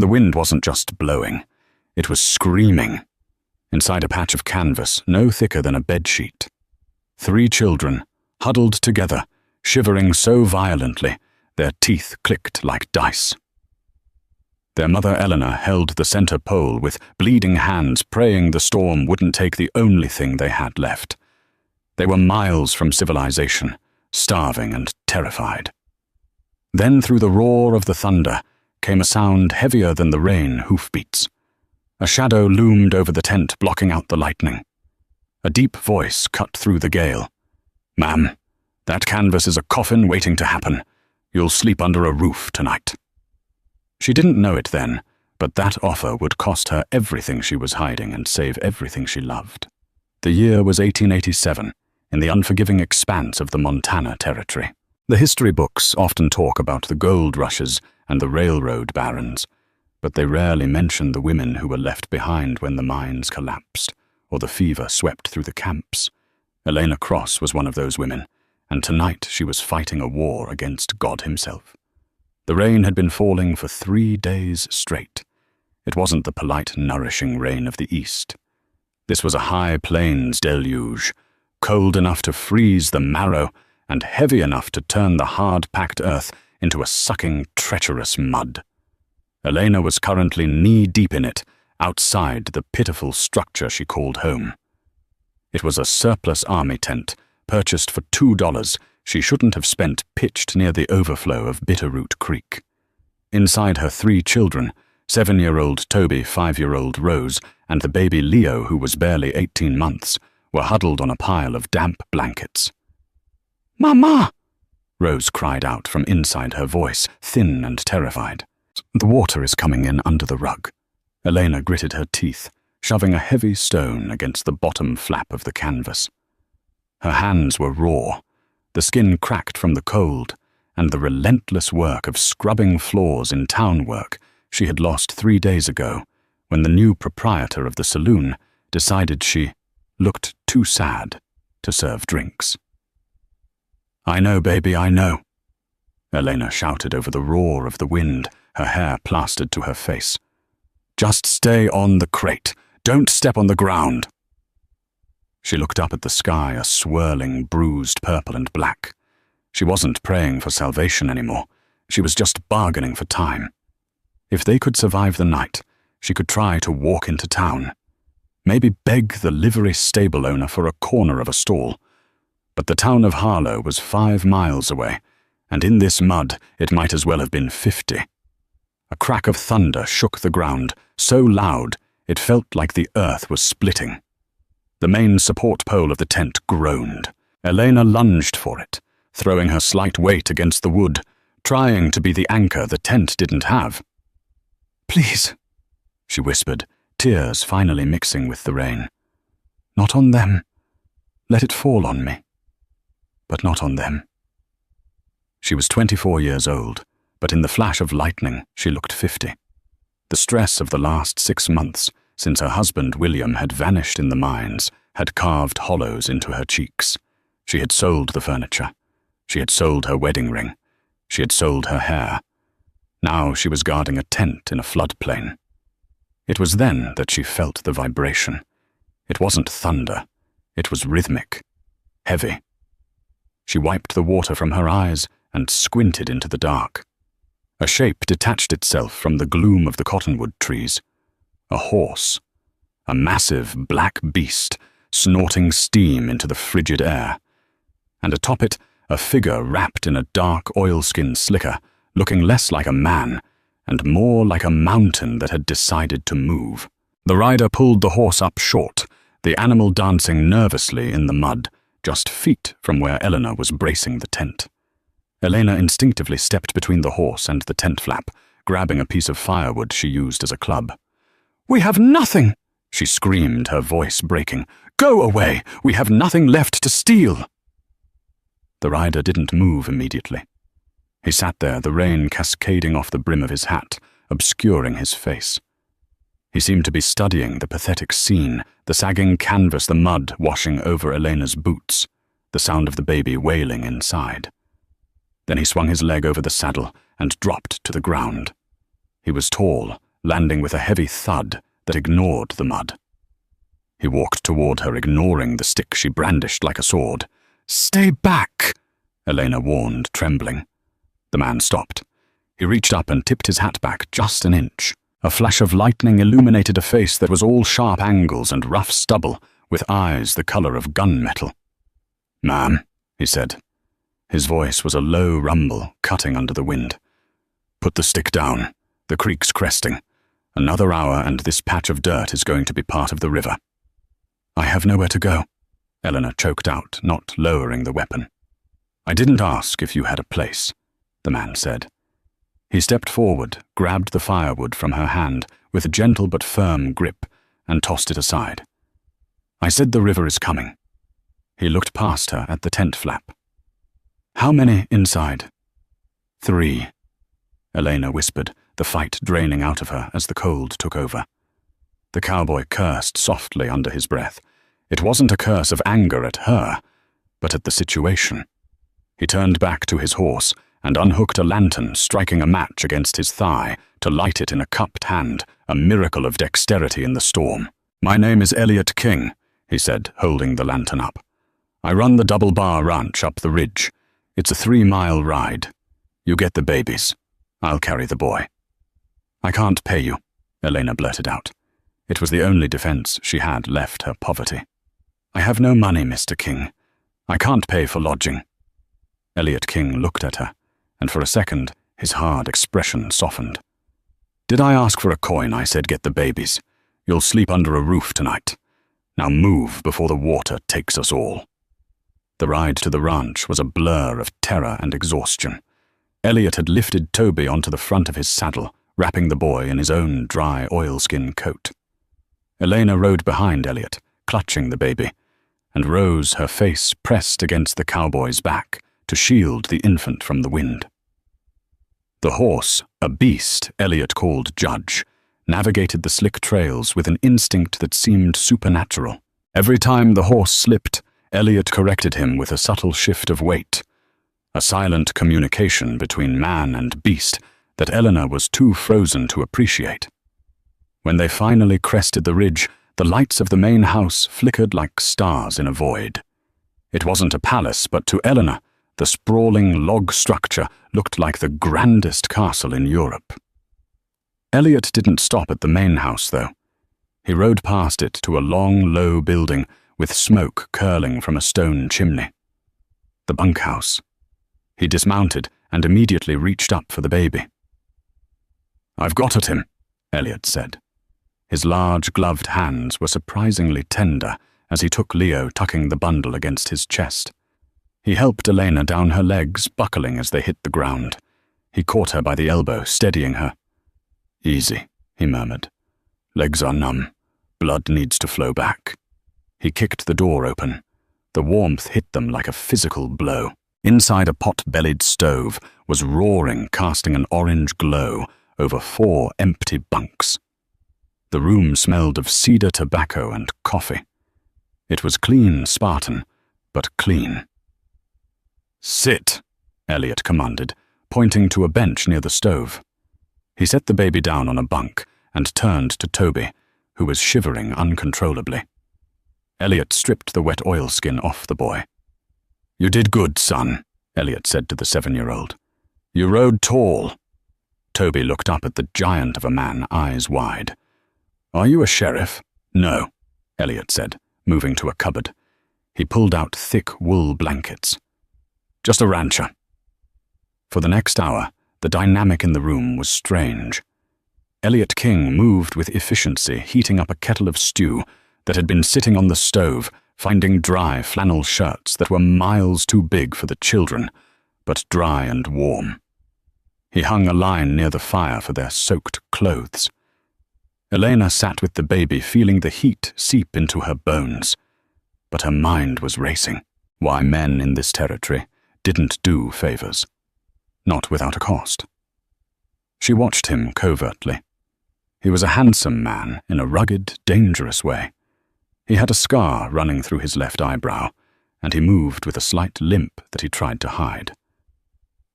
The wind wasn't just blowing, it was screaming. Inside a patch of canvas no thicker than a bedsheet. 3 children, huddled together, shivering so violently, their teeth clicked like dice. Their mother Eleanor held the center pole with bleeding hands, praying the storm wouldn't take the only thing they had left. They were miles from civilization, starving and terrified. Then through the roar of the thunder came a sound heavier than the rain hoofbeats. A shadow loomed over the tent, blocking out the lightning. A deep voice cut through the gale. "Ma'am, that canvas is a coffin waiting to happen. You'll sleep under a roof tonight." She didn't know it then, but that offer would cost her everything she was hiding and save everything she loved. The year was 1887, in the unforgiving expanse of the Montana Territory. The history books often talk about the gold rushes and the railroad barons, but they rarely mention the women who were left behind when the mines collapsed or the fever swept through the camps. Helena Cross was one of those women, and tonight she was fighting a war against God himself. The rain had been falling for 3 days straight. It wasn't the polite, nourishing rain of the east. This was a high plains deluge, cold enough to freeze the marrow and heavy enough to turn the hard-packed earth into a sucking, treacherous mud. Helena was currently knee-deep in it, outside the pitiful structure she called home. It was a surplus army tent, purchased for $2 she shouldn't have spent, pitched near the overflow of Bitterroot Creek. Inside her 3 children, 7-year-old Toby, 5-year-old Rose, and the baby Leo, who was barely 18 months, were huddled on a pile of damp blankets. "Mama!" Rose cried out from inside, her voice thin and terrified. "The water is coming in under the rug." Helena gritted her teeth, shoving a heavy stone against the bottom flap of the canvas. Her hands were raw, the skin cracked from the cold, and the relentless work of scrubbing floors in town work she had lost 3 days ago when the new proprietor of the saloon decided she looked too sad to serve drinks. "I know, baby, I know," Helena shouted over the roar of the wind, her hair plastered to her face. "Just stay on the crate. Don't step on the ground." She looked up at the sky, a swirling, bruised purple and black. She wasn't praying for salvation anymore. She was just bargaining for time. If they could survive the night, she could try to walk into town. Maybe beg the livery stable owner for a corner of a stall. But the town of Harlow was 5 miles away, and in this mud it might as well have been 50. A crack of thunder shook the ground, so loud it felt like the earth was splitting. The main support pole of the tent groaned. Helena lunged for it, throwing her slight weight against the wood, trying to be the anchor the tent didn't have. "Please," she whispered, tears finally mixing with the rain. "Not on them. Let it fall on me. But not on them." She was 24 years old, but in the flash of lightning she looked 50. The stress of the last 6 months, since her husband William had vanished in the mines, had carved hollows into her cheeks. She had sold the furniture. She had sold her wedding ring. She had sold her hair. Now she was guarding a tent in a floodplain. It was then that she felt the vibration. It wasn't thunder. It was rhythmic, heavy. She wiped the water from her eyes and squinted into the dark. A shape detached itself from the gloom of the cottonwood trees. A horse. A massive black beast, snorting steam into the frigid air. And atop it, a figure wrapped in a dark oilskin slicker, looking less like a man and more like a mountain that had decided to move. The rider pulled the horse up short, the animal dancing nervously in the mud, just feet from where Eleanor was bracing the tent. Helena instinctively stepped between the horse and the tent flap, grabbing a piece of firewood she used as a club. "We have nothing!" she screamed, her voice breaking. "Go away! We have nothing left to steal!" The rider didn't move immediately. He sat there, the rain cascading off the brim of his hat, obscuring his face. He seemed to be studying the pathetic scene, the sagging canvas, the mud washing over Elena's boots, the sound of the baby wailing inside. Then he swung his leg over the saddle and dropped to the ground. He was tall, landing with a heavy thud that ignored the mud. He walked toward her, ignoring the stick she brandished like a sword. "Stay back," Helena warned, trembling. The man stopped. He reached up and tipped his hat back just an inch. A flash of lightning illuminated a face that was all sharp angles and rough stubble, with eyes the color of gunmetal. "Ma'am," he said. His voice was a low rumble, cutting under the wind. "Put the stick down. The creek's cresting. Another hour and this patch of dirt is going to be part of the river." "I have nowhere to go," Helena choked out, not lowering the weapon. "I didn't ask if you had a place," the man said. He stepped forward, grabbed the firewood from her hand with a gentle but firm grip, and tossed it aside. "I said the river is coming." He looked past her at the tent flap. "How many inside?" "3," Helena whispered, the fight draining out of her as the cold took over. The cowboy cursed softly under his breath. It wasn't a curse of anger at her, but at the situation. He turned back to his horse and unhooked a lantern, striking a match against his thigh to light it in a cupped hand, a miracle of dexterity in the storm. "My name is Elliot King," he said, holding the lantern up. "I run the Double Bar Ranch up the ridge. It's a 3-mile ride. You get the babies. I'll carry the boy." "I can't pay you," Helena blurted out. It was the only defense she had left her poverty. "I have no money, Mr. King. I can't pay for lodging." Elliot King looked at her, and for a second his hard expression softened. "Did I ask for a coin? I said get the babies. You'll sleep under a roof tonight. Now move before the water takes us all." The ride to the ranch was a blur of terror and exhaustion. Elliot had lifted Toby onto the front of his saddle, wrapping the boy in his own dry oilskin coat. Helena rode behind Elliot, clutching the baby, and rose, her face pressed against the cowboy's back to shield the infant from the wind. The horse, a beast Elliot called Judge, navigated the slick trails with an instinct that seemed supernatural. Every time the horse slipped, Elliot corrected him with a subtle shift of weight, a silent communication between man and beast that Helena was too frozen to appreciate. When they finally crested the ridge, the lights of the main house flickered like stars in a void. It wasn't a palace, but to Helena, the sprawling log structure looked like the grandest castle in Europe. Elliot didn't stop at the main house, though. He rode past it to a long, low building with smoke curling from a stone chimney. The bunkhouse. He dismounted and immediately reached up for the baby. "I've got at him," Elliot said. His large, gloved hands were surprisingly tender as he took Leo, tucking the bundle against his chest. He helped Helena down her legs, buckling as they hit the ground. He caught her by the elbow, steadying her. "Easy," he murmured. "Legs are numb. Blood needs to flow back." He kicked the door open. The warmth hit them like a physical blow. Inside a pot-bellied stove was roaring, casting an orange glow over 4 empty bunks. The room smelled of cedar tobacco and coffee. It was clean Spartan, but clean. "Sit," Elliot commanded, pointing to a bench near the stove. He set the baby down on a bunk and turned to Toby, who was shivering uncontrollably. Elliot stripped the wet oilskin off the boy. "You did good, son," Elliot said to the 7-year-old. "You rode tall." Toby looked up at the giant of a man, eyes wide. "Are you a sheriff?" "No," Elliot said, moving to a cupboard. He pulled out thick wool blankets. "Just a rancher." For the next hour, the dynamic in the room was strange. Elliot King moved with efficiency, heating up a kettle of stew that had been sitting on the stove, finding dry flannel shirts that were miles too big for the children, but dry and warm. He hung a line near the fire for their soaked clothes. Helena sat with the baby, feeling the heat seep into her bones, but her mind was racing. Why men in this territory didn't do favors. Not without a cost. She watched him covertly. He was a handsome man in a rugged, dangerous way. He had a scar running through his left eyebrow, and he moved with a slight limp that he tried to hide.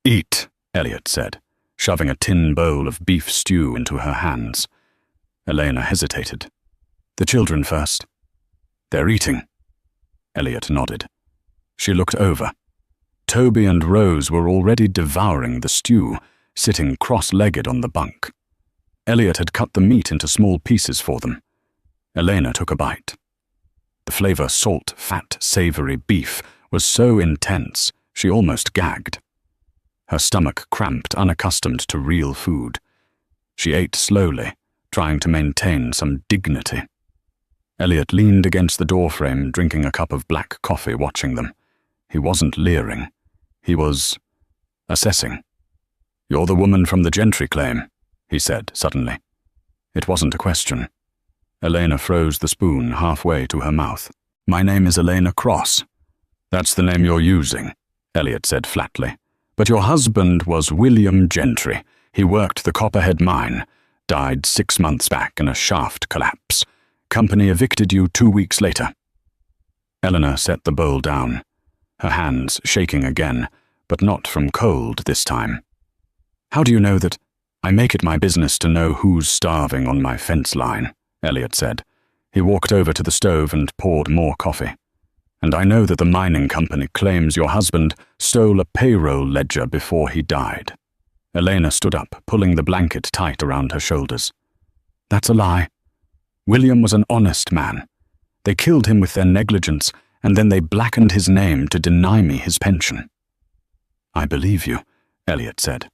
"Eat," Elliot said, shoving a tin bowl of beef stew into her hands. Helena hesitated. "The children first." "They're eating." Elliot nodded. She looked over. Toby and Rose were already devouring the stew, sitting cross-legged on the bunk. Elliot had cut the meat into small pieces for them. Helena took a bite. The flavor salt, fat, savory beef was so intense she almost gagged. Her stomach cramped, unaccustomed to real food. She ate slowly, trying to maintain some dignity. Elliot leaned against the doorframe, drinking a cup of black coffee, watching them. He wasn't leering. He was assessing. "You're the woman from the Gentry claim," he said suddenly. It wasn't a question. Helena froze the spoon halfway to her mouth. "My name is Helena Cross." "That's the name you're using," Elliot said flatly. "But your husband was William Gentry. He worked the Copperhead mine, died 6 months back in a shaft collapse. Company evicted you 2 weeks later." Helena set the bowl down, her hands shaking again, but not from cold this time. "How do you know that—" "I make it my business to know who's starving on my fence line," Elliot said. He walked over to the stove and poured more coffee. "And I know that the mining company claims your husband stole a payroll ledger before he died." Helena stood up, pulling the blanket tight around her shoulders. "That's a lie. William was an honest man. They killed him with their negligence, and then they blackened his name to deny me his pension." "I believe you," Elliot said.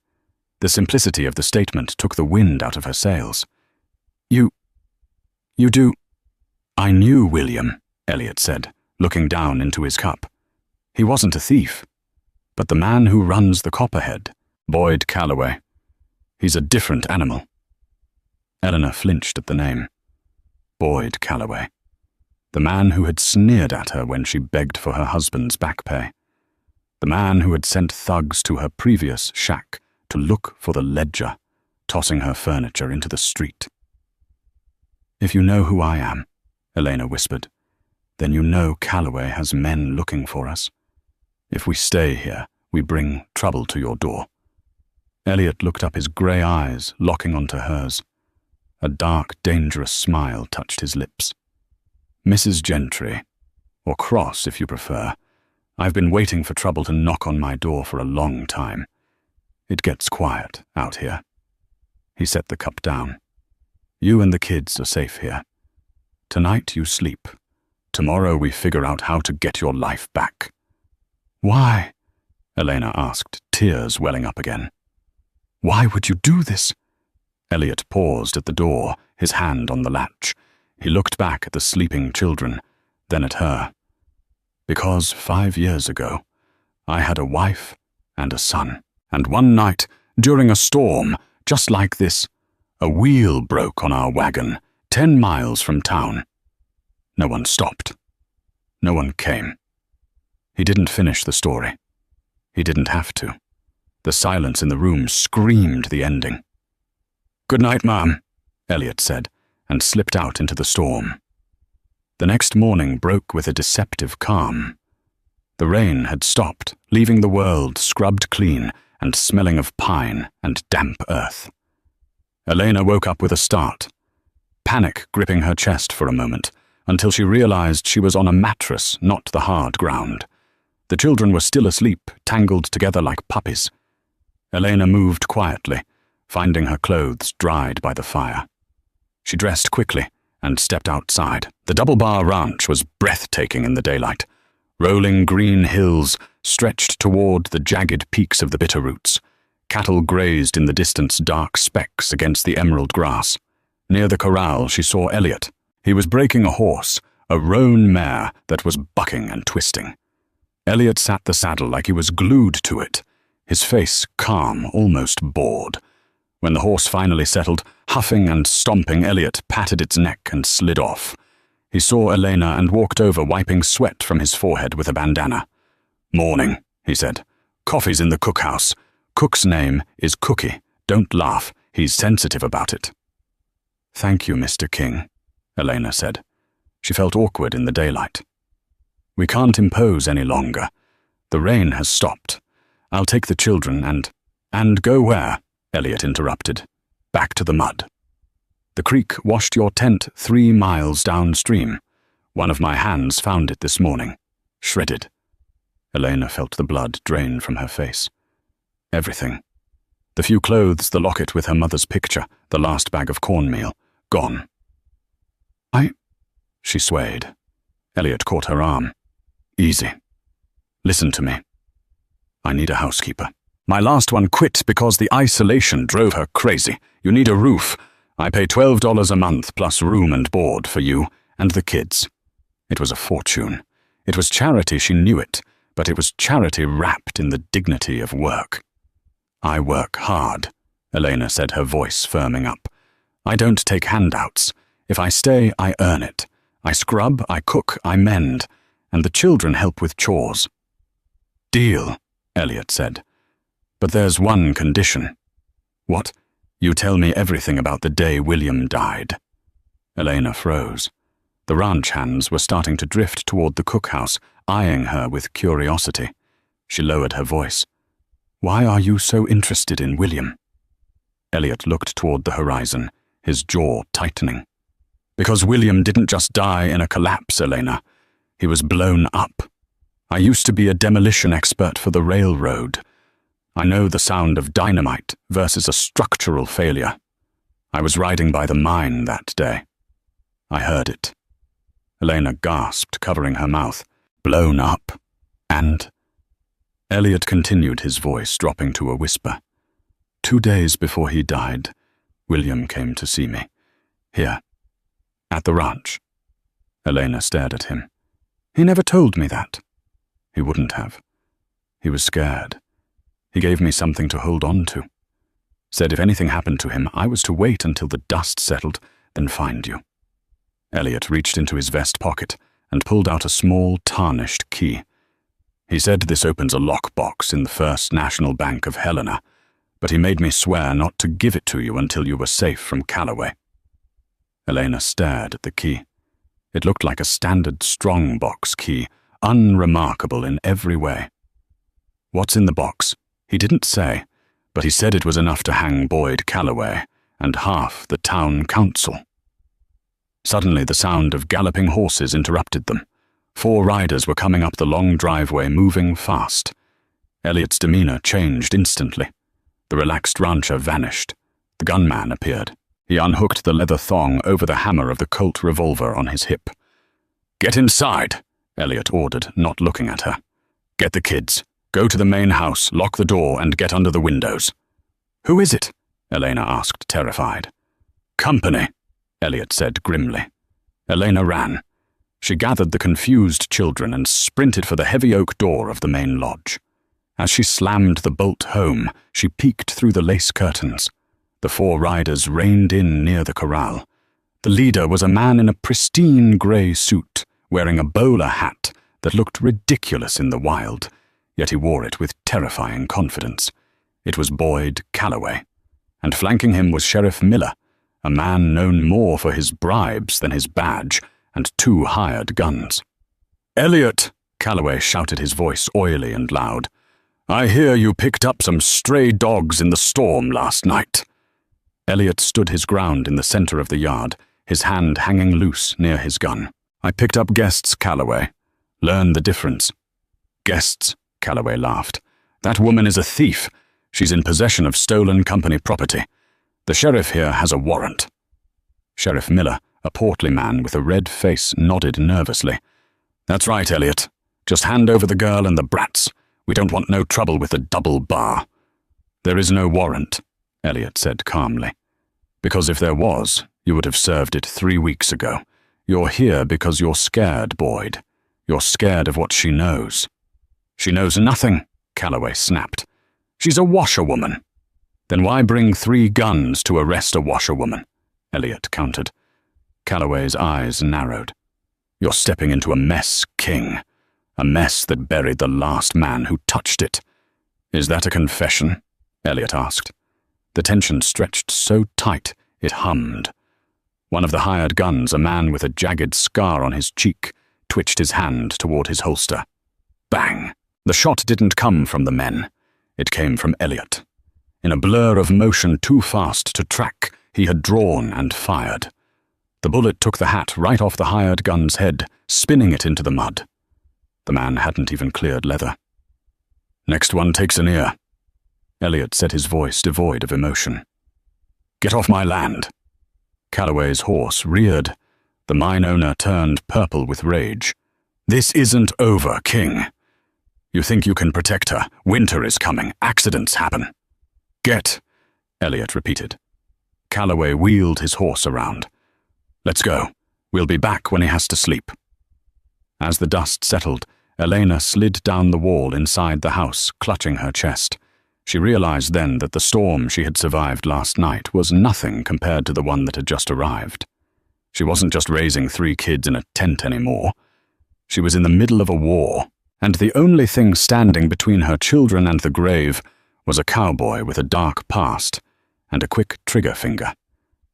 The simplicity of the statement took the wind out of her sails. You do—" "I knew William," Elliot said, looking down into his cup. "He wasn't a thief. But the man who runs the Copperhead, Boyd Calloway, he's a different animal." Helena flinched at the name. Boyd Calloway. The man who had sneered at her when she begged for her husband's back pay. The man who had sent thugs to her previous shack to look for the ledger, tossing her furniture into the street. "If you know who I am," Helena whispered, "then you know Calloway has men looking for us. If we stay here, we bring trouble to your door." Elliot looked up, his grey eyes locking onto hers. A dark, dangerous smile touched his lips. "Mrs. Gentry, or Cross if you prefer, I've been waiting for trouble to knock on my door for a long time. It gets quiet out here." He set the cup down. "You and the kids are safe here. Tonight you sleep. Tomorrow we figure out how to get your life back." "Why?" Helena asked, tears welling up again. "Why would you do this?" Elliot paused at the door, his hand on the latch. He looked back at the sleeping children, then at her. "Because 5 years ago, I had a wife and a son. And one night, during a storm, just like this, a wheel broke on our wagon, 10 miles from town. No one stopped. No one came." He didn't finish the story. He didn't have to. The silence in the room screamed the ending. "Good night, Ma'am," Elliot said, and slipped out into the storm. The next morning broke with a deceptive calm. The rain had stopped, leaving the world scrubbed clean and smelling of pine and damp earth. Helena woke up with a start, panic gripping her chest for a moment, until she realized she was on a mattress, not the hard ground. The children were still asleep, tangled together like puppies. Helena moved quietly, finding her clothes dried by the fire. She dressed quickly and stepped outside. The Double Bar Ranch was breathtaking in the daylight. Rolling green hills stretched toward the jagged peaks of the Bitterroots. Cattle grazed in the distance, dark specks against the emerald grass. Near the corral, she saw Elliot. He was breaking a horse, a roan mare that was bucking and twisting. Elliot sat the saddle like he was glued to it, his face calm, almost bored. When the horse finally settled, huffing and stomping, Elliot patted its neck and slid off. He saw Helena and walked over, wiping sweat from his forehead with a bandana. "Morning," he said. "Coffee's in the cookhouse. Cook's name is Cookie. Don't laugh. He's sensitive about it." "Thank you, Mr. King," Helena said. She felt awkward in the daylight. "We can't impose any longer. The rain has stopped. I'll take the children and go where?" Elliot interrupted. "Back to the mud." The creek washed your tent 3 miles downstream. One of my hands found it this morning, shredded. Helena felt the blood drain from her face. Everything. The few clothes, the locket with her mother's picture, the last bag of cornmeal, gone. She swayed. Elliot caught her arm. Easy. Listen to me. I need a housekeeper. My last one quit because the isolation drove her crazy. You need a roof. I pay $12 a month plus room and board for you and the kids. It was a fortune. It was charity, she knew it, but it was charity wrapped in the dignity of work. I work hard, Helena said, her voice firming up. I don't take handouts. If I stay, I earn it. I scrub, I cook, I mend, and the children help with chores. Deal, Elliot said. But there's one condition. What? You tell me everything about the day William died. Helena froze. The ranch hands were starting to drift toward the cookhouse, eyeing her with curiosity. She lowered her voice. Why are you so interested in William? Elliot looked toward the horizon, his jaw tightening. Because William didn't just die in a collapse, Helena. He was blown up. I used to be a demolition expert for the railroad. I know the sound of dynamite versus a structural failure. I was riding by the mine that day. I heard it. Helena gasped, covering her mouth. Blown up. And? Elliot continued, his voice dropping to a whisper. 2 days before he died, William came to see me. Here. At the ranch. Helena stared at him. He never told me that. He wouldn't have. He was scared. He gave me something to hold on to. Said if anything happened to him, I was to wait until the dust settled, then find you. Elliot reached into his vest pocket and pulled out a small, tarnished key. He said this opens a lockbox in the First National Bank of Helena, but he made me swear not to give it to you until you were safe from Calloway. Helena stared at the key. It looked like a standard strong-box key, unremarkable in every way. What's in the box? He didn't say, but he said it was enough to hang Boyd Calloway and half the town council. Suddenly the sound of galloping horses interrupted them. 4 riders were coming up the long driveway, moving fast. Elliot's demeanor changed instantly. The relaxed rancher vanished. The gunman appeared. He unhooked the leather thong over the hammer of the Colt revolver on his hip. Get inside, Elliot ordered, not looking at her. Get the kids. Go to the main house, lock the door, and get under the windows. Who is it? Helena asked, terrified. Company, Elliot said grimly. Helena ran. She gathered the confused children and sprinted for the heavy oak door of the main lodge. As she slammed the bolt home, she peeked through the lace curtains. The 4 riders reined in near the corral. The leader was a man in a pristine grey suit, wearing a bowler hat that looked ridiculous in the wild, yet he wore it with terrifying confidence. It was Boyd Calloway, and flanking him was Sheriff Miller, a man known more for his bribes than his badge and 2 hired guns. Elliot, Calloway shouted, his voice oily and loud. I hear you picked up some stray dogs in the storm last night. Elliot stood his ground in the center of the yard, his hand hanging loose near his gun. I picked up guests, Calloway. Learn the difference. Guests, Calloway laughed. That woman is a thief. She's in possession of stolen company property. The sheriff here has a warrant. Sheriff Miller, a portly man with a red face, nodded nervously. That's right, Elliot. Just hand over the girl and the brats. We don't want no trouble with the double bar. There is no warrant, Elliot said calmly. Because if there was, you would have served it 3 weeks ago. You're here because you're scared, Boyd. You're scared of what she knows. She knows nothing, Calloway snapped. She's a washerwoman. Then why bring 3 guns to arrest a washerwoman? Elliot countered. Calloway's eyes narrowed. You're stepping into a mess, King. A mess that buried the last man who touched it. Is that a confession? Elliot asked. The tension stretched so tight it hummed. One of the hired guns, a man with a jagged scar on his cheek, twitched his hand toward his holster. Bang! The shot didn't come from the men. It came from Elliot. In a blur of motion too fast to track, he had drawn and fired. The bullet took the hat right off the hired gun's head, spinning it into the mud. The man hadn't even cleared leather. "Next one takes an ear." Elliot said, his voice devoid of emotion. "Get off my land." Calloway's horse reared. The mine owner turned purple with rage. "This isn't over, King. You think you can protect her? Winter is coming. Accidents happen." "Get," Elliot repeated. Calloway wheeled his horse around. "Let's go. We'll be back when he has to sleep." As the dust settled, Helena slid down the wall inside the house, clutching her chest. She realized then that the storm she had survived last night was nothing compared to the one that had just arrived. She wasn't just raising 3 kids in a tent anymore. She was in the middle of a war, and the only thing standing between her children and the grave was a cowboy with a dark past and a quick trigger finger.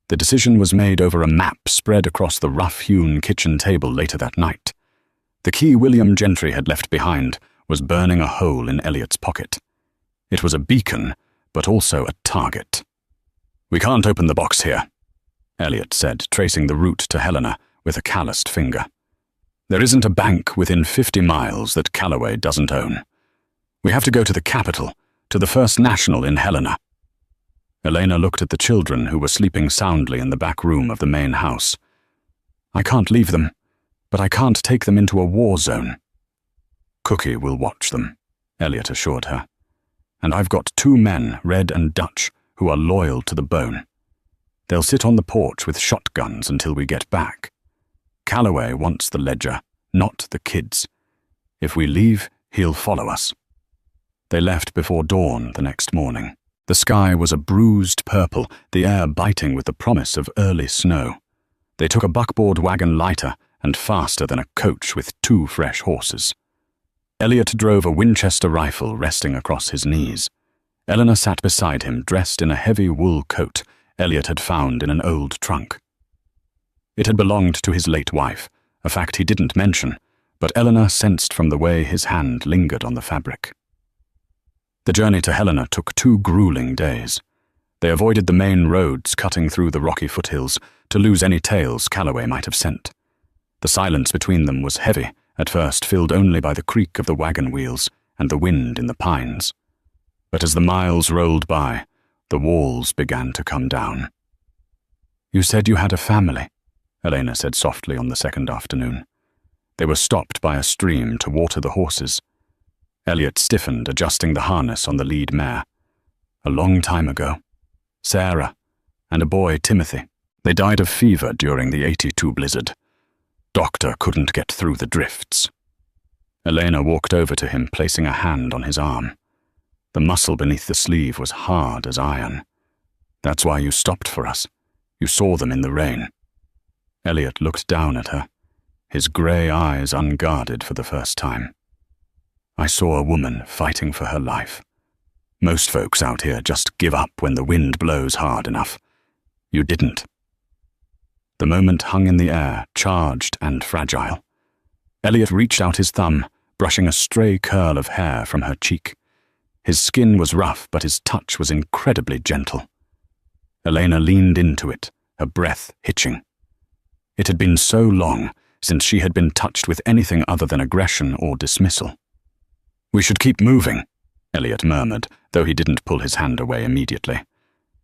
The decision was made over a map spread across the rough-hewn kitchen table later that night. The key William Gentry had left behind was burning a hole in Elliot's pocket. It was a beacon, but also a target. "We can't open the box here," Elliot said, tracing the route to Helena with a calloused finger. "There isn't a bank within 50 miles that Calloway doesn't own. We have to go to the capital, to the First National in Helena." Helena looked at the children who were sleeping soundly in the back room of the main house. "I can't leave them, but I can't take them into a war zone." "Cookie will watch them," Elliot assured her. "And I've got 2 men, Red and Dutch, who are loyal to the bone. They'll sit on the porch with shotguns until we get back. Calloway wants the ledger, not the kids. If we leave, he'll follow us." They left before dawn the next morning. The sky was a bruised purple, the air biting with the promise of early snow. They took a buckboard wagon lighter and faster than a coach with 2 fresh horses. Elliot drove a Winchester rifle resting across his knees. Helena sat beside him, dressed in a heavy wool coat Elliot had found in an old trunk. It had belonged to his late wife, a fact he didn't mention, but Helena sensed from the way his hand lingered on the fabric. The journey to Helena took 2 grueling days. They avoided the main roads cutting through the rocky foothills to lose any tales Calloway might have sent. The silence between them was heavy, at first filled only by the creak of the wagon wheels and the wind in the pines. But as the miles rolled by, the walls began to come down. "You said you had a family," Helena said softly on the second afternoon. They were stopped by a stream to water the horses. Elliot stiffened, adjusting the harness on the lead mare. "A long time ago. Sarah, and a boy, Timothy. They died of fever during the '82 blizzard. Doctor couldn't get through the drifts." Helena walked over to him, placing a hand on his arm. The muscle beneath the sleeve was hard as iron. "That's why you stopped for us. You saw them in the rain." Elliot looked down at her, his grey eyes unguarded for the first time. "I saw a woman fighting for her life. Most folks out here just give up when the wind blows hard enough. You didn't." The moment hung in the air, charged and fragile. Elliot reached out his thumb, brushing a stray curl of hair from her cheek. His skin was rough, but his touch was incredibly gentle. Helena leaned into it, her breath hitching. It had been so long since she had been touched with anything other than aggression or dismissal. "We should keep moving," Elliot murmured, though he didn't pull his hand away immediately.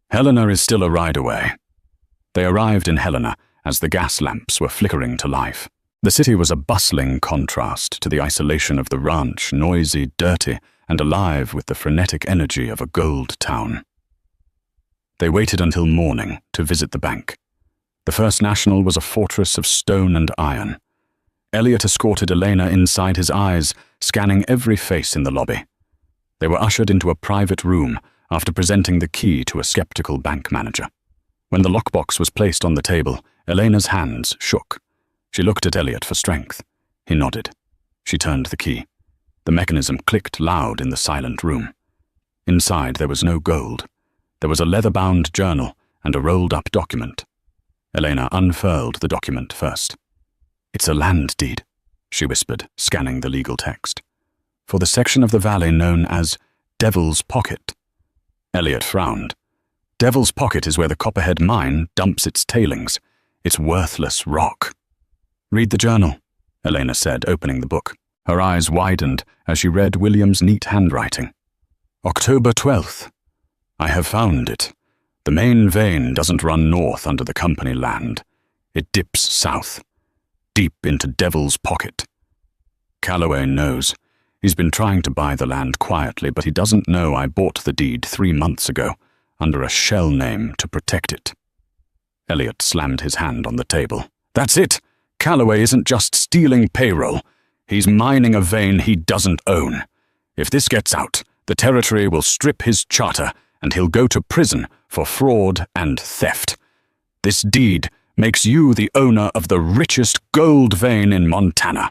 "Helena is still a ride away." They arrived in Helena as the gas lamps were flickering to life. The city was a bustling contrast to the isolation of the ranch, noisy, dirty, and alive with the frenetic energy of a gold town. They waited until morning to visit the bank. The First National was a fortress of stone and iron. Elliot escorted Helena inside his eyes, scanning every face in the lobby. They were ushered into a private room after presenting the key to a skeptical bank manager. When the lockbox was placed on the table, Helena's hands shook. She looked at Elliot for strength. He nodded. She turned the key. The mechanism clicked loud in the silent room. Inside there was no gold. There was a leather-bound journal and a rolled-up document. Helena unfurled the document first. "It's a land deed," she whispered, scanning the legal text. "For the section of the valley known as Devil's Pocket." Elliot frowned. Devil's Pocket is where the Copperhead Mine dumps its tailings. It's worthless rock. Read the journal, Helena said, opening the book. Her eyes widened as she read William's neat handwriting. October 12th. I have found it. The main vein doesn't run north under the company land. It dips south, deep into Devil's Pocket. Calloway knows. He's been trying to buy the land quietly, but he doesn't know I bought the deed 3 months ago, under a shell name to protect it. Elliot slammed his hand on the table. That's it! Calloway isn't just stealing payroll. He's mining a vein he doesn't own. If this gets out, the territory will strip his charter, and he'll go to prison for fraud and theft. This deed makes you the owner of the richest gold vein in Montana.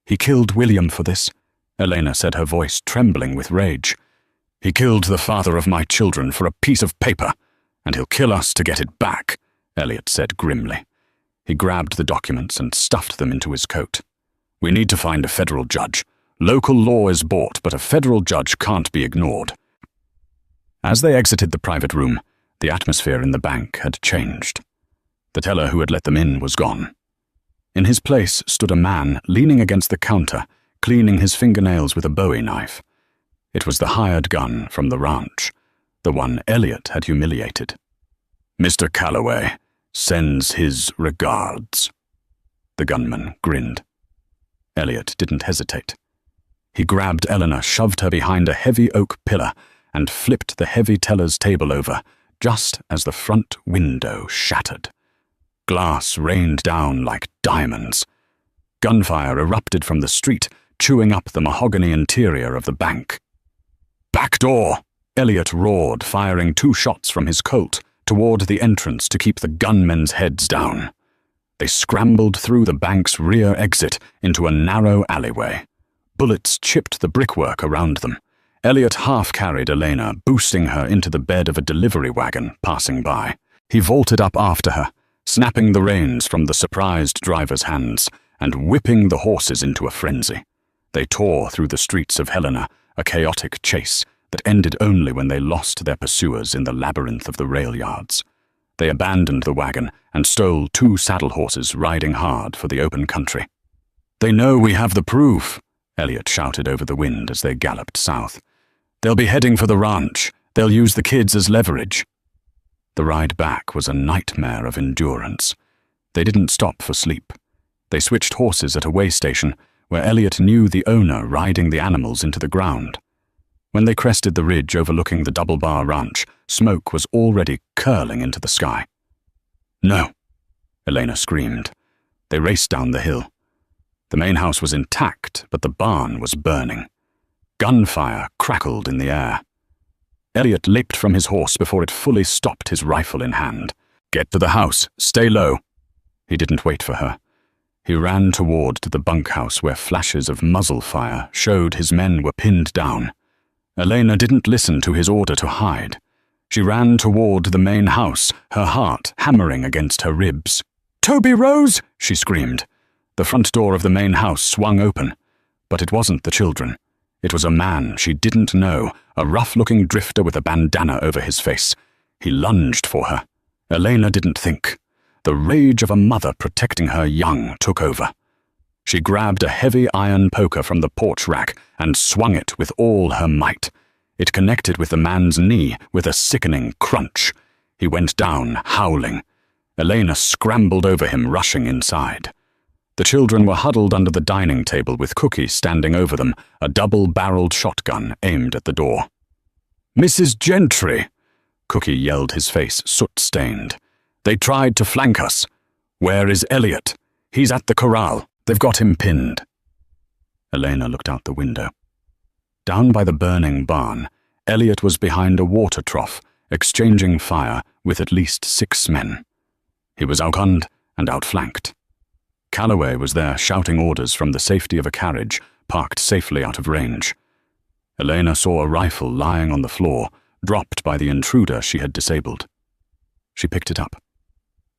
He killed William for this, Helena said, her voice trembling with rage. He killed the father of my children for a piece of paper, and he'll kill us to get it back, Elliot said grimly. He grabbed the documents and stuffed them into his coat. We need to find a federal judge. Local law is bought, but a federal judge can't be ignored. As they exited the private room, the atmosphere in the bank had changed. The teller who had let them in was gone. In his place stood a man leaning against the counter, cleaning his fingernails with a Bowie knife. It was the hired gun from the ranch, the one Elliot had humiliated. Mr. Calloway sends his regards. The gunman grinned. Elliot didn't hesitate. He grabbed Eleanor, shoved her behind a heavy oak pillar, and flipped the heavy teller's table over, just as the front window shattered. Glass rained down like diamonds. Gunfire erupted from the street, chewing up the mahogany interior of the bank. Back door! Elliot roared, firing 2 shots from his Colt toward the entrance to keep the gunmen's heads down. They scrambled through the bank's rear exit into a narrow alleyway. Bullets chipped the brickwork around them. Elliot half-carried Helena, boosting her into the bed of a delivery wagon passing by. He vaulted up after her, snapping the reins from the surprised driver's hands and whipping the horses into a frenzy. They tore through the streets of Helena, a chaotic chase that ended only when they lost their pursuers in the labyrinth of the rail yards. They abandoned the wagon and stole 2 saddle horses riding hard for the open country. They know we have the proof, Elliot shouted over the wind as they galloped south. They'll be heading for the ranch. They'll use the kids as leverage. The ride back was a nightmare of endurance. They didn't stop for sleep. They switched horses at a way station where Elliot knew the owner riding the animals into the ground. When they crested the ridge overlooking the Double Bar Ranch, smoke was already curling into the sky. No, Helena screamed. They raced down the hill. The main house was intact, but the barn was burning. Gunfire crackled in the air. Elliot leaped from his horse before it fully stopped, his rifle in hand. Get to the house. Stay low. He didn't wait for her. He ran toward the bunkhouse where flashes of muzzle fire showed his men were pinned down. Helena didn't listen to his order to hide. She ran toward the main house, her heart hammering against her ribs. "Toby Rose!" she screamed. The front door of the main house swung open, but it wasn't the children. It was a man she didn't know, a rough-looking drifter with a bandana over his face. He lunged for her. Helena didn't think. The rage of a mother protecting her young took over. She grabbed a heavy iron poker from the porch rack and swung it with all her might. It connected with the man's knee with a sickening crunch. He went down, howling. Helena scrambled over him, rushing inside. The children were huddled under the dining table with Cookie standing over them, a double-barreled shotgun aimed at the door. "Mrs. Gentry!" Cookie yelled, his face soot-stained. "They tried to flank us. Where is Elliot? He's at the corral. They've got him pinned." Helena looked out the window. Down by the burning barn, Elliot was behind a water trough, exchanging fire with at least 6 men. He was outgunned and outflanked. Calloway was there shouting orders from the safety of a carriage parked safely out of range. Helena saw a rifle lying on the floor, dropped by the intruder she had disabled. She picked it up.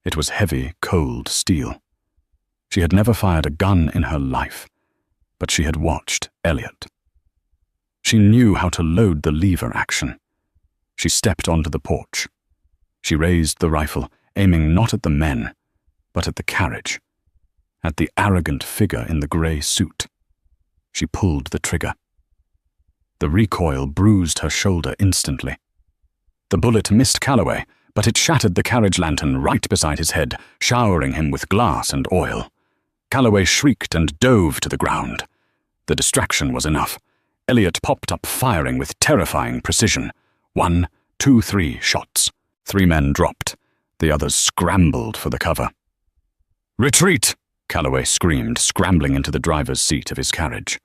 It was heavy, cold steel. She had never fired a gun in her life, but she had watched Elliot. She knew how to load the lever action. She stepped onto the porch. She raised the rifle, aiming not at the men, but at the carriage, at the arrogant figure in the grey suit. She pulled the trigger. The recoil bruised her shoulder instantly. The bullet missed Calloway, but it shattered the carriage lantern right beside his head, showering him with glass and oil. Calloway shrieked and dove to the ground. The distraction was enough. Elliot popped up firing with terrifying precision. 1, 2, 3 shots. 3 men dropped. The others scrambled for the cover. "Retreat!" Calloway screamed, scrambling into the driver's seat of his carriage.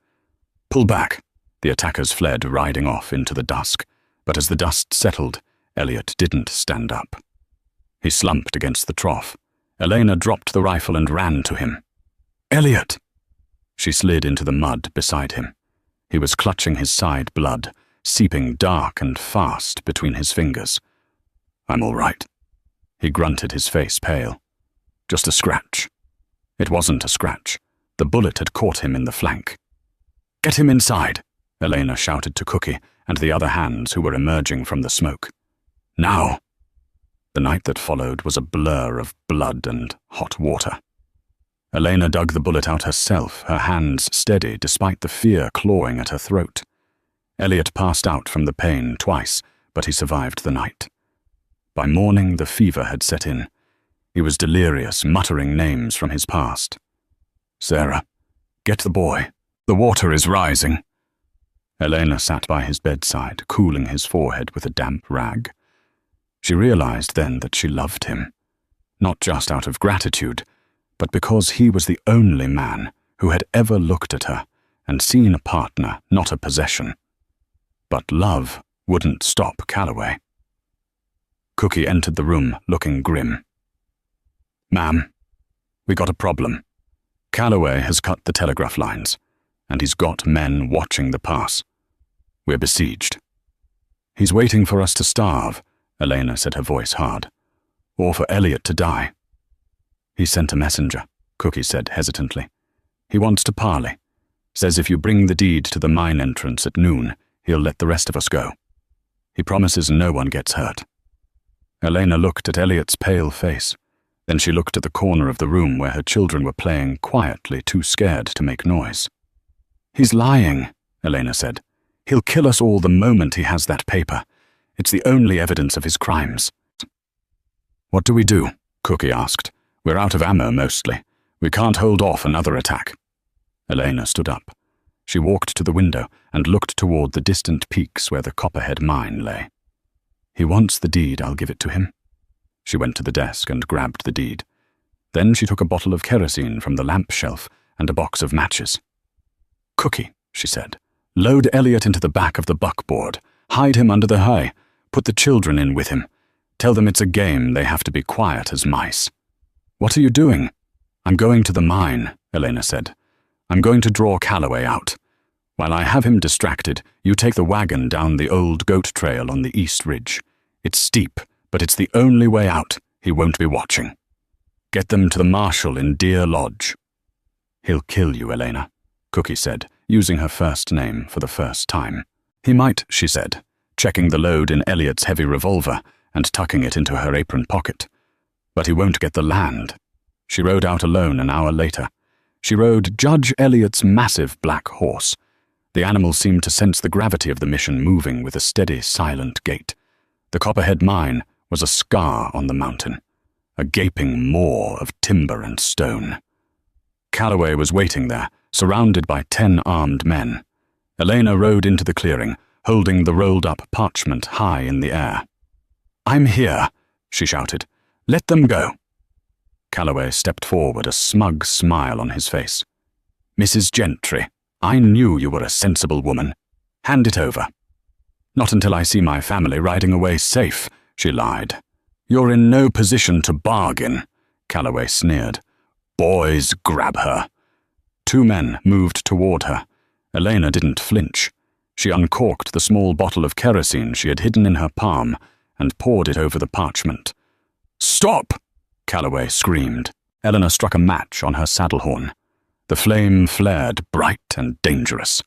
"Pull back!" The attackers fled, riding off into the dusk. But as the dust settled, Elliot didn't stand up. He slumped against the trough. Helena dropped the rifle and ran to him. "Elliot!" She slid into the mud beside him. He was clutching his side, blood seeping dark and fast between his fingers. "I'm all right." He grunted, his face pale. "Just a scratch." It wasn't a scratch. The bullet had caught him in the flank. "Get him inside," Helena shouted to Cookie and the other hands who were emerging from the smoke. "Now!" The night that followed was a blur of blood and hot water. Helena dug the bullet out herself, her hands steady despite the fear clawing at her throat. Elliot passed out from the pain twice, but he survived the night. By morning, the fever had set in. He was delirious, muttering names from his past. "Sarah, get the boy. The water is rising." Helena sat by his bedside, cooling his forehead with a damp rag. She realized then that she loved him, not just out of gratitude, but because he was the only man who had ever looked at her and seen a partner, not a possession. But love wouldn't stop Calloway. Cookie entered the room, looking grim. "Ma'am, we got a problem. Calloway has cut the telegraph lines, and he's got men watching the pass. We're besieged." "He's waiting for us to starve," Helena said, her voice hard. "Or for Elliot to die." "He sent a messenger," Cookie said hesitantly. "He wants to parley. Says if you bring the deed to the mine entrance at noon, he'll let the rest of us go. He promises no one gets hurt." Helena looked at Elliot's pale face. Then she looked at the corner of the room where her children were playing quietly, too scared to make noise. "He's lying," Helena said. "He'll kill us all the moment he has that paper. It's the only evidence of his crimes." "What do we do?" Cookie asked. "We're out of ammo, mostly. We can't hold off another attack." Helena stood up. She walked to the window and looked toward the distant peaks where the Copperhead mine lay. "He wants the deed, I'll give it to him." She went to the desk and grabbed the deed. Then she took a bottle of kerosene from the lamp shelf and a box of matches. "Cookie," she said, "load Elliot into the back of the buckboard. Hide him under the hay. Put the children in with him. Tell them it's a game, they have to be quiet as mice." "What are you doing?" "I'm going to the mine," Helena said. "I'm going to draw Calloway out. While I have him distracted, you take the wagon down the old goat trail on the east ridge. It's steep, but it's the only way out. He won't be watching. Get them to the marshal in Deer Lodge." "He'll kill you, Helena," Cookie said, using her first name for the first time. "He might," she said, checking the load in Elliot's heavy revolver and tucking it into her apron pocket. "But he won't get the land." She rode out alone an hour later. She rode Judge Elliot's massive black horse. The animal seemed to sense the gravity of the mission, moving with a steady, silent gait. The Copperhead mine was a scar on the mountain, a gaping maw of timber and stone. Calloway was waiting there, surrounded by 10 armed men. Helena rode into the clearing, holding the rolled-up parchment high in the air. "I'm here," she shouted. "Let them go." Calloway stepped forward, a smug smile on his face. "Mrs. Gentry, I knew you were a sensible woman. Hand it over." "Not until I see my family riding away safe," she lied. "You're in no position to bargain," Calloway sneered. "Boys, grab her." 2 men moved toward her. Helena didn't flinch. She uncorked the small bottle of kerosene she had hidden in her palm and poured it over the parchment. "Stop!" Calloway screamed. Helena struck a match on her saddle horn. The flame flared, bright and dangerous.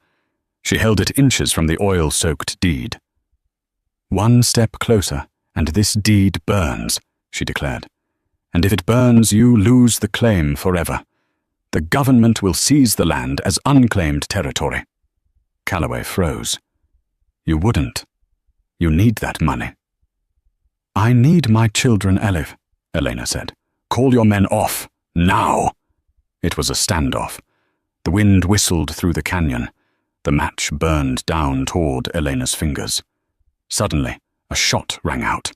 She held it inches from the oil-soaked deed. 1 step closer, "And this deed burns," she declared. "And if it burns, you lose the claim forever. The government will seize the land as unclaimed territory." Calloway froze. "You wouldn't. You need that money." "I need my children, Elif," Helena said. "Call your men off, now." It was a standoff. The wind whistled through the canyon. The match burned down toward Helena's fingers. Suddenly, a shot rang out.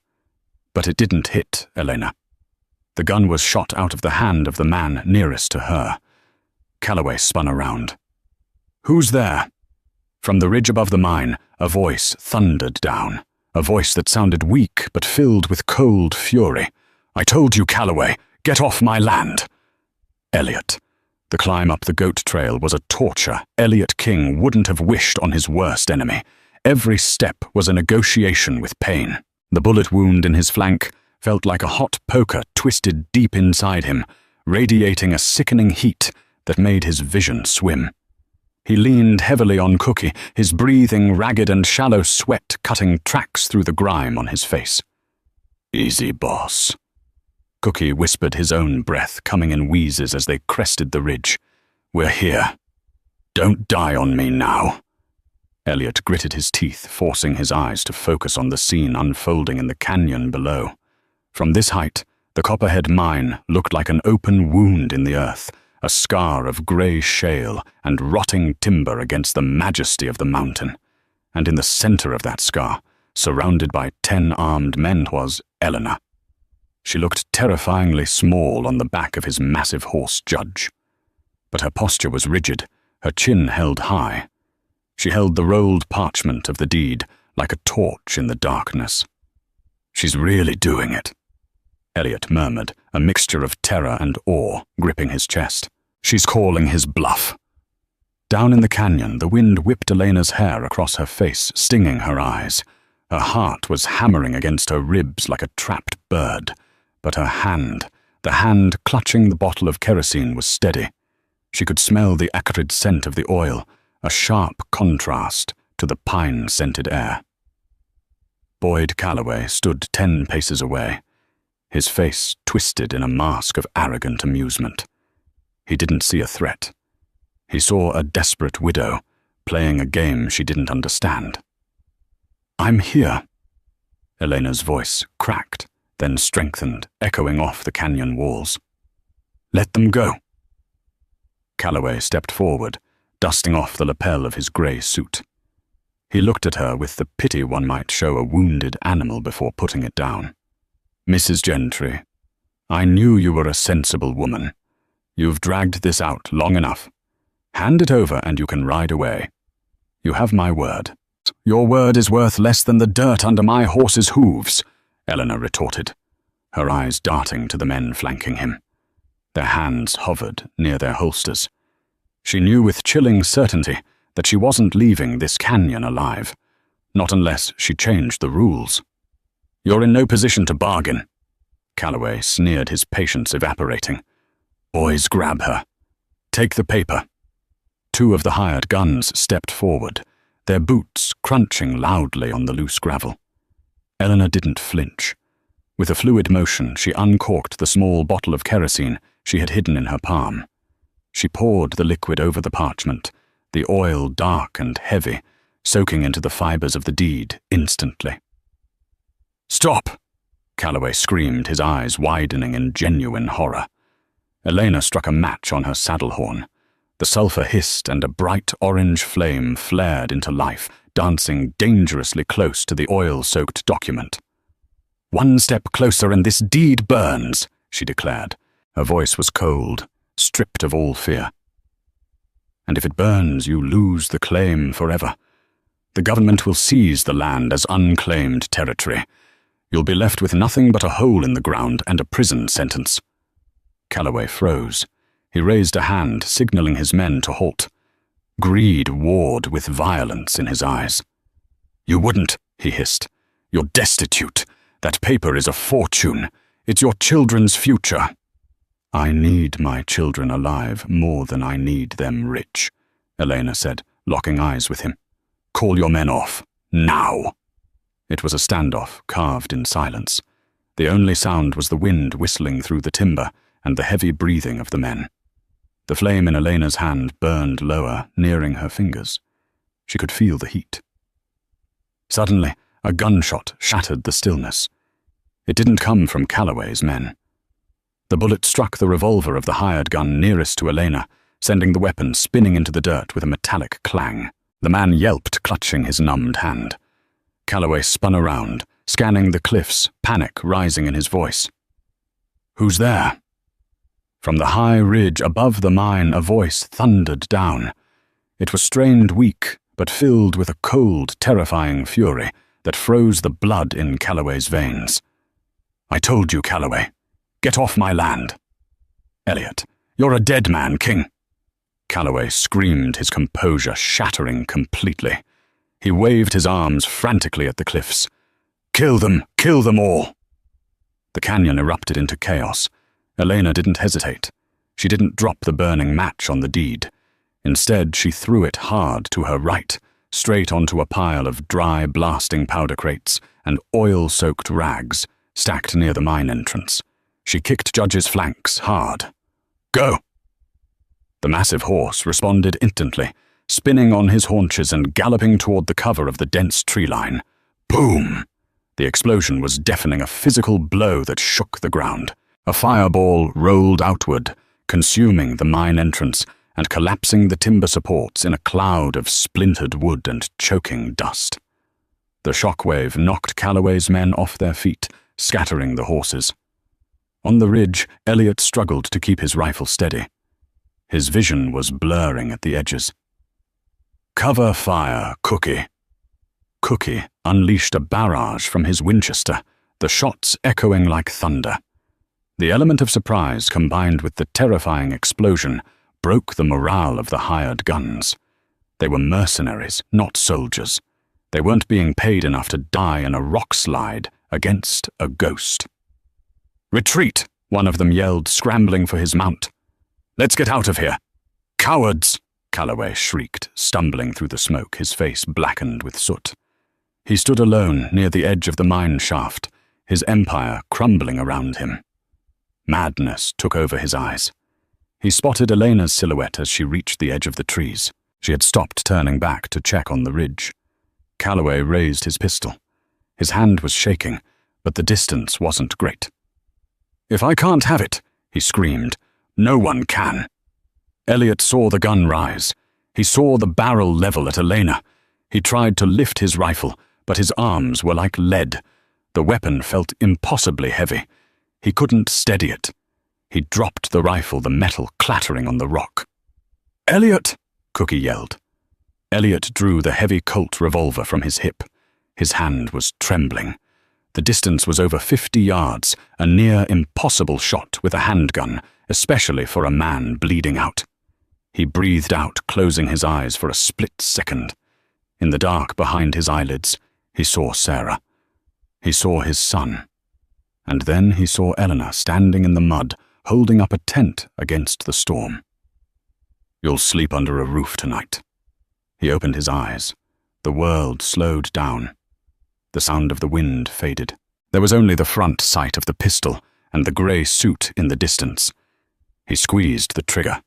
But it didn't hit Helena. The gun was shot out of the hand of the man nearest to her. Calloway spun around. "Who's there?" From the ridge above the mine, a voice thundered down, a voice that sounded weak but filled with cold fury. "I told you, Calloway, get off my land." Elliot. The climb up the goat trail was a torture Elliot King wouldn't have wished on his worst enemy. Every step was a negotiation with pain. The bullet wound in his flank felt like a hot poker twisted deep inside him, radiating a sickening heat that made his vision swim. He leaned heavily on Cookie, his breathing ragged and shallow sweat cutting tracks through the grime on his face. "Easy, boss." Cookie whispered his own breath, coming in wheezes as they crested the ridge. "We're here. Don't die on me now." Elliot gritted his teeth, forcing his eyes to focus on the scene unfolding in the canyon below. From this height, the Copperhead Mine looked like an open wound in the earth, a scar of grey shale and rotting timber against the majesty of the mountain. And in the center of that scar, surrounded by 10 armed men, was Helena. She looked terrifyingly small on the back of his massive horse Judge. But her posture was rigid, her chin held high. She held the rolled parchment of the deed like a torch in the darkness. "She's really doing it," Elliot murmured, a mixture of terror and awe gripping his chest. "She's calling his bluff." Down in the canyon, the wind whipped Helena's hair across her face, stinging her eyes. Her heart was hammering against her ribs like a trapped bird. But her hand, the hand clutching the bottle of kerosene, was steady. She could smell the acrid scent of the oil, a sharp contrast to the pine-scented air. Boyd Calloway stood 10 paces away, his face twisted in a mask of arrogant amusement. He didn't see a threat. He saw a desperate widow playing a game she didn't understand. "I'm here." Helena's voice cracked, then strengthened, echoing off the canyon walls. "Let them go." Calloway stepped forward, dusting off the lapel of his grey suit. He looked at her with the pity one might show a wounded animal before putting it down. "Mrs. Gentry, I knew you were a sensible woman. You've dragged this out long enough. Hand it over and you can ride away. You have my word." "Your word is worth less than the dirt under my horse's hooves," Helena retorted, her eyes darting to the men flanking him. Their hands hovered near their holsters. She knew with chilling certainty that she wasn't leaving this canyon alive, not unless she changed the rules. "You're in no position to bargain." Calloway sneered, his patience evaporating. "Boys, grab her. Take the paper." 2 of the hired guns stepped forward, their boots crunching loudly on the loose gravel. Helena didn't flinch. With a fluid motion, she uncorked the small bottle of kerosene she had hidden in her palm. She poured the liquid over the parchment, the oil dark and heavy, soaking into the fibers of the deed instantly. "Stop!" Calloway screamed, his eyes widening in genuine horror. Helena struck a match on her saddle horn. The sulfur hissed and a bright orange flame flared into life, dancing dangerously close to the oil-soaked document. "One step closer and this deed burns," she declared. Her voice was cold, stripped of all fear. "And if it burns, you lose the claim forever. The government will seize the land as unclaimed territory. You'll be left with nothing but a hole in the ground and a prison sentence." Calloway froze. He raised a hand, signaling his men to halt. Greed warred with violence in his eyes. "You wouldn't," he hissed. "You're destitute. That paper is a fortune. It's your children's future." "I need my children alive more than I need them rich," Helena said, locking eyes with him. "Call your men off. Now." It was a standoff carved in silence. The only sound was the wind whistling through the timber and the heavy breathing of the men. The flame in Helena's hand burned lower, nearing her fingers. She could feel the heat. Suddenly, a gunshot shattered the stillness. It didn't come from Calloway's men. The bullet struck the revolver of the hired gun nearest to Helena, sending the weapon spinning into the dirt with a metallic clang. The man yelped, clutching his numbed hand. Calloway spun around, scanning the cliffs, panic rising in his voice. "Who's there?" From the high ridge above the mine, a voice thundered down. It was strained weak, but filled with a cold, terrifying fury that froze the blood in Calloway's veins. "I told you, Calloway. Get off my land." "Elliot, you're a dead man, King." Calloway screamed, his composure shattering completely. He waved his arms frantically at the cliffs. Kill them all." The canyon erupted into chaos. Helena didn't hesitate. She didn't drop the burning match on the deed. Instead, she threw it hard to her right, straight onto a pile of dry, blasting powder crates and oil-soaked rags stacked near the mine entrance. She kicked Judge's flanks hard. "Go!" The massive horse responded instantly, spinning on his haunches and galloping toward the cover of the dense tree line. Boom! The explosion was deafening, a physical blow that shook the ground. A fireball rolled outward, consuming the mine entrance and collapsing the timber supports in a cloud of splintered wood and choking dust. The shockwave knocked Calloway's men off their feet, scattering the horses. On the ridge, Elliot struggled to keep his rifle steady. His vision was blurring at the edges. "Cover fire, Cookie." Cookie unleashed a barrage from his Winchester, the shots echoing like thunder. The element of surprise combined with the terrifying explosion broke the morale of the hired guns. They were mercenaries, not soldiers. They weren't being paid enough to die in a rock slide against a ghost. "Retreat!" one of them yelled, scrambling for his mount. "Let's get out of here!" "Cowards!" Calloway shrieked, stumbling through the smoke, his face blackened with soot. He stood alone near the edge of the mine shaft, his empire crumbling around him. Madness took over his eyes. He spotted Helena's silhouette as she reached the edge of the trees. She had stopped turning back to check on the ridge. Calloway raised his pistol. His hand was shaking, but the distance wasn't great. "If I can't have it," he screamed, "no one can." Elliot saw the gun rise. He saw the barrel level at Helena. He tried to lift his rifle, but his arms were like lead. The weapon felt impossibly heavy. He couldn't steady it. He dropped the rifle, the metal clattering on the rock. "Elliot!" Cookie yelled. Elliot drew the heavy Colt revolver from his hip. His hand was trembling. The distance was over 50 yards, a near impossible shot with a handgun, especially for a man bleeding out. He breathed out, closing his eyes for a split second. In the dark behind his eyelids, he saw Sarah. He saw his son. And then he saw Eleanor standing in the mud, holding up a tent against the storm. "You'll sleep under a roof tonight." He opened his eyes. The world slowed down. The sound of the wind faded. There was only the front sight of the pistol and the grey suit in the distance. He squeezed the trigger.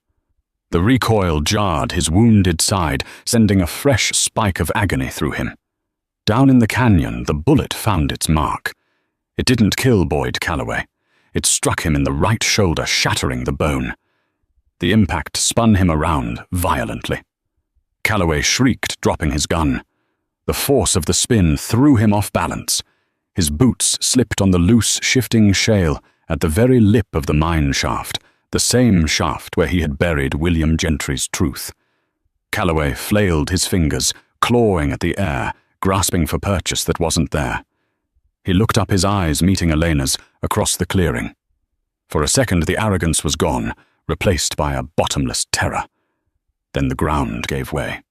The recoil jarred his wounded side, sending a fresh spike of agony through him. Down in the canyon, the bullet found its mark. It didn't kill Boyd Calloway. It struck him in the right shoulder, shattering the bone. The impact spun him around violently. Calloway shrieked, dropping his gun. The force of the spin threw him off balance. His boots slipped on the loose, shifting shale at the very lip of the mine shaft, the same shaft where he had buried William Gentry's truth. Calloway flailed his fingers, clawing at the air, grasping for purchase that wasn't there. He looked up, his eyes meeting Helena's, across the clearing. For a second the arrogance was gone, replaced by a bottomless terror. Then the ground gave way.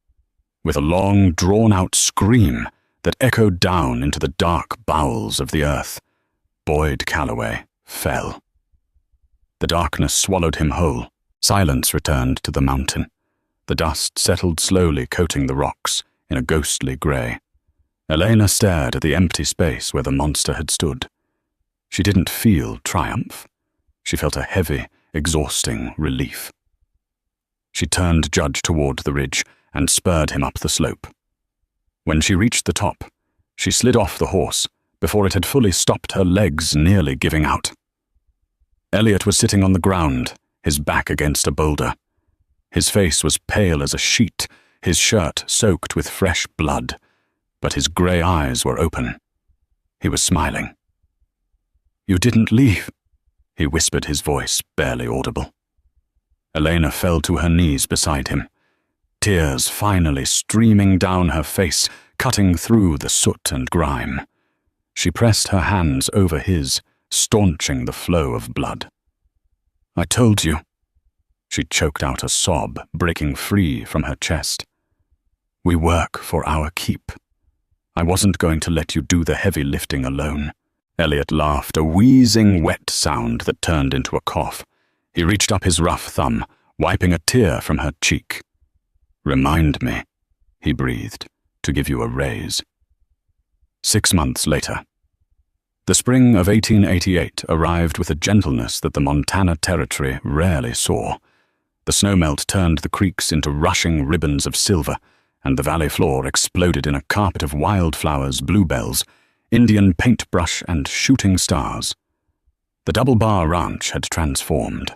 With a long, drawn-out scream that echoed down into the dark bowels of the earth, Boyd Calloway fell. The darkness swallowed him whole. Silence returned to the mountain. The dust settled slowly, coating the rocks in a ghostly grey. Helena stared at the empty space where the monster had stood. She didn't feel triumph. She felt a heavy, exhausting relief. She turned Judge toward the ridge and spurred him up the slope. When she reached the top, she slid off the horse before it had fully stopped, her legs nearly giving out. Elliot was sitting on the ground, his back against a boulder. His face was pale as a sheet, his shirt soaked with fresh blood, but his grey eyes were open. He was smiling. "You didn't leave," he whispered, his voice barely audible. Helena fell to her knees beside him, tears finally streaming down her face, cutting through the soot and grime. She pressed her hands over his, staunching the flow of blood. "I told you." She choked out a sob, breaking free from her chest. "We work for our keep. I wasn't going to let you do the heavy lifting alone." Elliot laughed, a wheezing, wet sound that turned into a cough. He reached up his rough thumb, wiping a tear from her cheek. "Remind me," he breathed, "to give you a raise." 6 months later. The spring of 1888 arrived with a gentleness that the Montana Territory rarely saw. The snowmelt turned the creeks into rushing ribbons of silver, and the valley floor exploded in a carpet of wildflowers, bluebells, Indian paintbrush, and shooting stars. The Double Bar Ranch had transformed.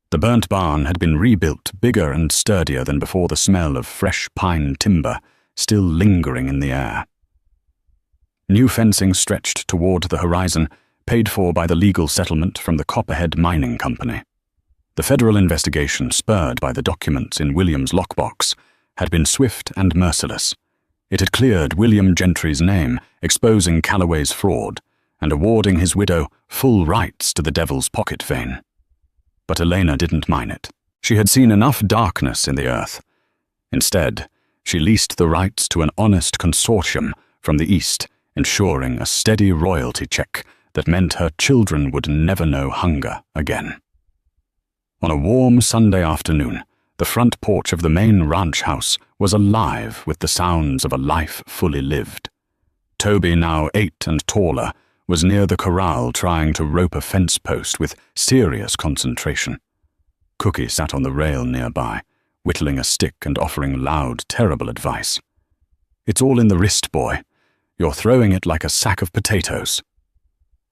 The burnt barn had been rebuilt, bigger and sturdier than before, the smell of fresh pine timber still lingering in the air. New fencing stretched toward the horizon, paid for by the legal settlement from the Copperhead Mining Company. The federal investigation, spurred by the documents in William's lockbox, had been swift and merciless. It had cleared William Gentry's name, exposing Calloway's fraud, and awarding his widow full rights to the Devil's Pocket vein. But Helena didn't mind it. She had seen enough darkness in the earth. Instead, she leased the rights to an honest consortium from the east, ensuring a steady royalty check that meant her children would never know hunger again. On a warm Sunday afternoon, the front porch of the main ranch house was alive with the sounds of a life fully lived. Toby, now 8 and taller, was near the corral trying to rope a fence post with serious concentration. Cookie sat on the rail nearby, whittling a stick and offering loud, terrible advice. "It's all in the wrist, boy. You're throwing it like a sack of potatoes."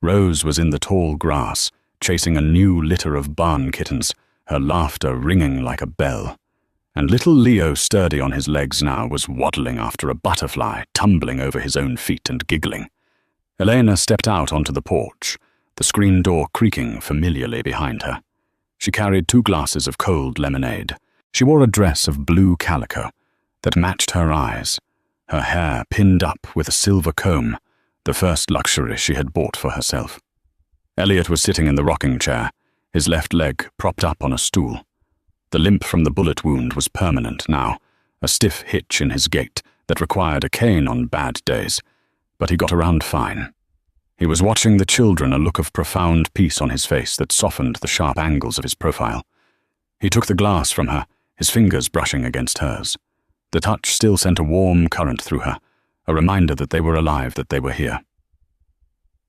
Rose was in the tall grass, chasing a new litter of barn kittens, her laughter ringing like a bell. And little Leo, sturdy on his legs now, was waddling after a butterfly, tumbling over his own feet and giggling. Helena stepped out onto the porch, the screen door creaking familiarly behind her. She carried 2 glasses of cold lemonade. She wore a dress of blue calico that matched her eyes, her hair pinned up with a silver comb, the first luxury she had bought for herself. Elliot was sitting in the rocking chair, his left leg propped up on a stool. The limp from the bullet wound was permanent now, a stiff hitch in his gait that required a cane on bad days, but he got around fine. He was watching the children, a look of profound peace on his face that softened the sharp angles of his profile. He took the glass from her, his fingers brushing against hers. The touch still sent a warm current through her, a reminder that they were alive, that they were here.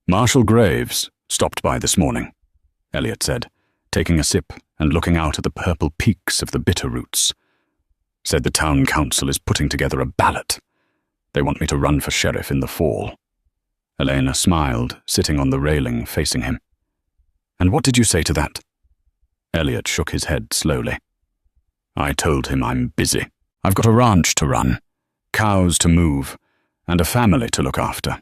"Marshal Graves stopped by this morning," Elliot said, taking a sip and looking out at the purple peaks of the bitter roots. "Said the town council is putting together a ballot. They want me to run for sheriff in the fall." Helena smiled, sitting on the railing facing him. "And what did you say to that?" Elliot shook his head slowly. "I told him I'm busy. I've got a ranch to run, cows to move, and a family to look after."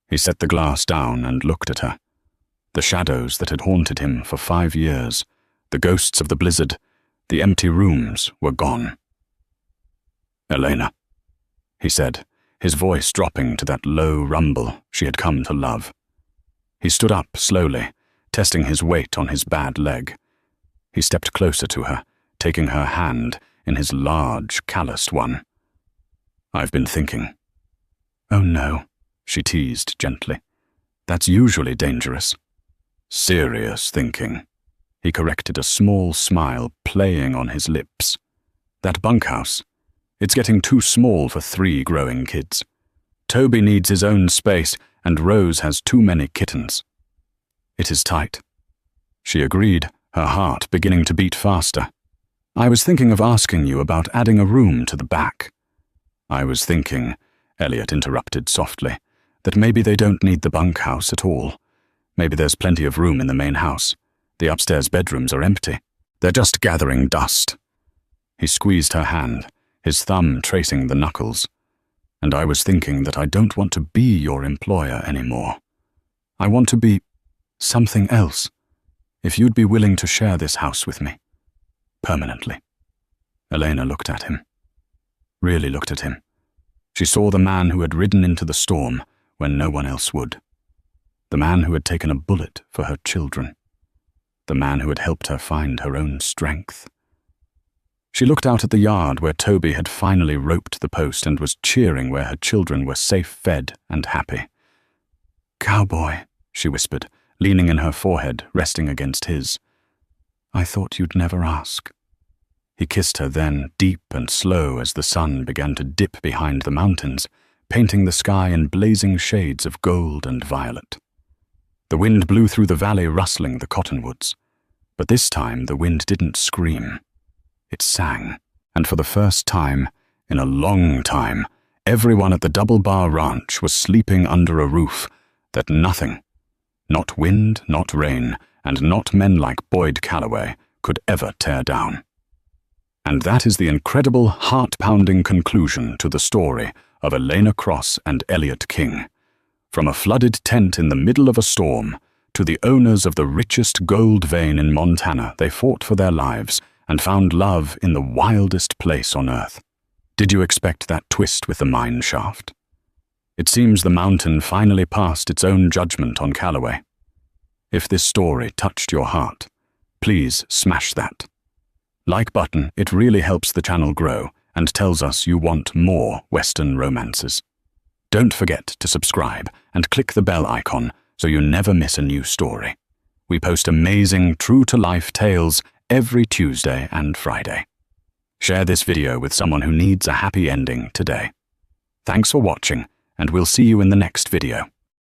He set the glass down and looked at her. The shadows that had haunted him for 5 years, the ghosts of the blizzard, the empty rooms were gone. "Helena," he said, his voice dropping to that low rumble she had come to love. He stood up slowly, testing his weight on his bad leg. He stepped closer to her, taking her hand in his large, calloused one. "I've been thinking." "Oh no," she teased gently. "That's usually dangerous." "Serious thinking." He corrected, a small smile playing on his lips. "That bunkhouse. It's getting too small for 3 growing kids. Toby needs his own space, and Rose has too many kittens. It is tight. She agreed, her heart beginning to beat faster. I was thinking of asking you about adding a room to the back. I was thinking, Elliot interrupted softly, that maybe they don't need the bunkhouse at all. Maybe there's plenty of room in the main house. The upstairs bedrooms are empty. They're just gathering dust. He squeezed her hand, his thumb tracing the knuckles. And I was thinking that I don't want to be your employer anymore. I want to be something else, if you'd be willing to share this house with me. Permanently. Helena looked at him. Really looked at him. She saw the man who had ridden into the storm when no one else would. The man who had taken a bullet for her children. The man who had helped her find her own strength. She looked out at the yard where Toby had finally roped the post and was cheering where her children were safe fed and happy. "Cowboy," she whispered, leaning in her forehead, resting against his. "I thought you'd never ask." He kissed her then, deep and slow, as the sun began to dip behind the mountains, painting the sky in blazing shades of gold and violet. The wind blew through the valley, rustling the cottonwoods. But this time the wind didn't scream. It sang, and for the first time, in a long time, everyone at the Double Bar Ranch was sleeping under a roof that nothing, not wind, not rain, and not men like Boyd Calloway, could ever tear down. And that is the incredible, heart-pounding conclusion to the story of Helena Cross and Elliot King. From a flooded tent in the middle of a storm to the owners of the richest gold vein in Montana, they fought for their lives and found love in the wildest place on earth. Did you expect that twist with the mine shaft? It seems the mountain finally passed its own judgment on Calloway. If this story touched your heart, please smash that like button. It really helps the channel grow and tells us you want more Western romances. Don't forget to subscribe and click the bell icon so you never miss a new story. We post amazing, true-to-life tales every Tuesday and Friday. Share this video with someone who needs a happy ending today. Thanks for watching, and we'll see you in the next video.